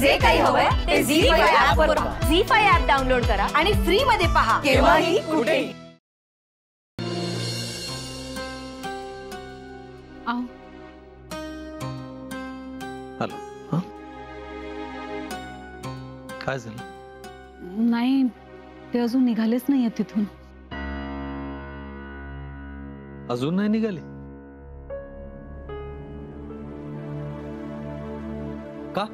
जे काही हवंय ते झी5 ऍप वर पहा. झी5 ऍप डाउनलोड करा आणि फ्री मध्ये पहा केव्हाही कुठेही. हॅलो. काय झालं? नाही, ते अजून निघालेच नाहीये तिथून. अजून नाही निघाले? का?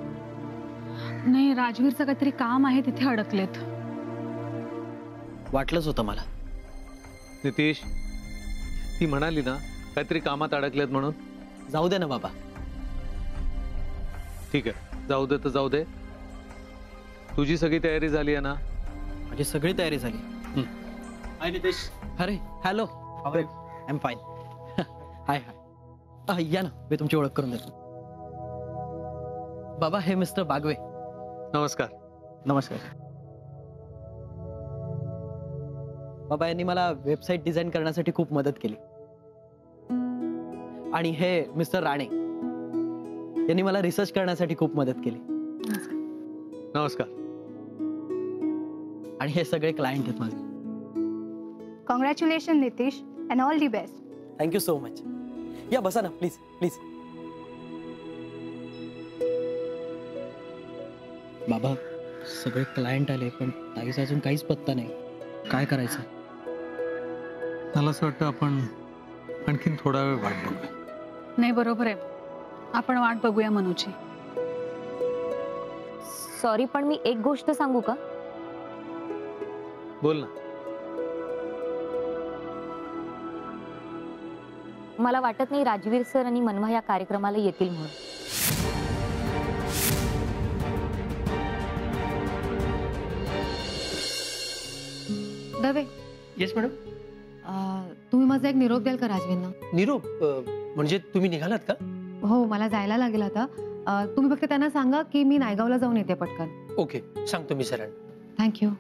नाही, राजवीरचं काहीतरी काम आहे, तिथे अडकलेत. वाटलंच होतं मला. नितीश, ती म्हणाली ना काहीतरी कामात अडकलेत म्हणून. जाऊ दे ना बाबा. ठीक आहे, जाऊ दे तर जाऊ दे. तुझी सगळी तयारी झाली आहे ना? माझी सगळी तयारी झाली. हाय नितीश. अरे hello. I am fine. Hi hi. या ना, मी तुमची ओळख करून देतो. बाबा, हे मिस्टर बागवे. नमस्कार. नमस्कार बाबा. यांनी मला वेबसाईट डिझाईन करण्यासाठी खूप मदत केली. आणि हे मिस्टर राणे, यांनी मला रिसर्च करण्यासाठी खूप मदत केली. नमस्कार. आणि हे सगळे क्लायंट आहेत माझे. Congratulation Nitish and all the best. Thank you so much. या बसा ना, प्लीज प्लीज. बाबा, सगळे क्लायंट आले पण ताईचा अजून काहीच पत्ता नाही. काय करायचं? मला असं वाटतं आपण आणखीन थोडा वेळ वाट बघूया. नाही, बरोबर आहे, आपण वाट बघूया मनूची. सॉरी, पण मी एक गोष्ट सांगू का? बोल ना. मला वाटत नाही राजवीर सर आणि मनवा या कार्यक्रमाला येतील म्हणून. दवे. Yes madam. तुम्ही माझा एक निरोप द्याल का राजवीरना? निरोप म्हणजे तुम्ही निघालात का? हो, मला जायला लागेल आता. तुम्ही फक्त त्यांना सांगा की मी नायगावला जाऊन येते पटकन. ओके, सांगतो मी सर. थँक्यू.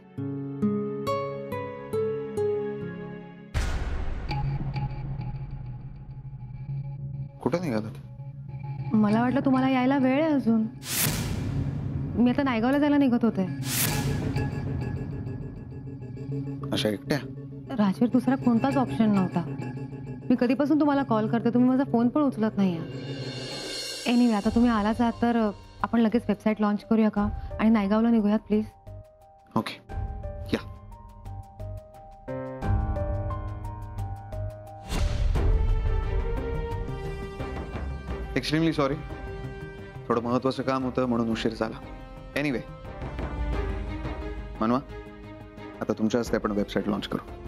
कुठे निघालात? मला वाटलं तुम्हाला यायला वेळ आहे अजून. मी आता नायगावला जायला निघत होते. अशा एकट्या? राजवीर, दुसरा कोणताच ऑप्शन नव्हता. मी कधीपासून तुम्हाला कॉल करते, तुम्ही माझा फोन पण उचलत नाही. एनिवे, आता तुम्ही आलाच आहात तर आपण लगेच वेबसाईट लॉन्च करूया का आणि नायगावला निघूयात प्लीज. ओके, या. एक्स्ट्रीमली सॉरी, थोडं महत्वाचं काम होतं म्हणून उशीर झाला. एनिवे, मनवा, आता तुमच्या हस्ते आपण वेबसाईट लॉन्च करू.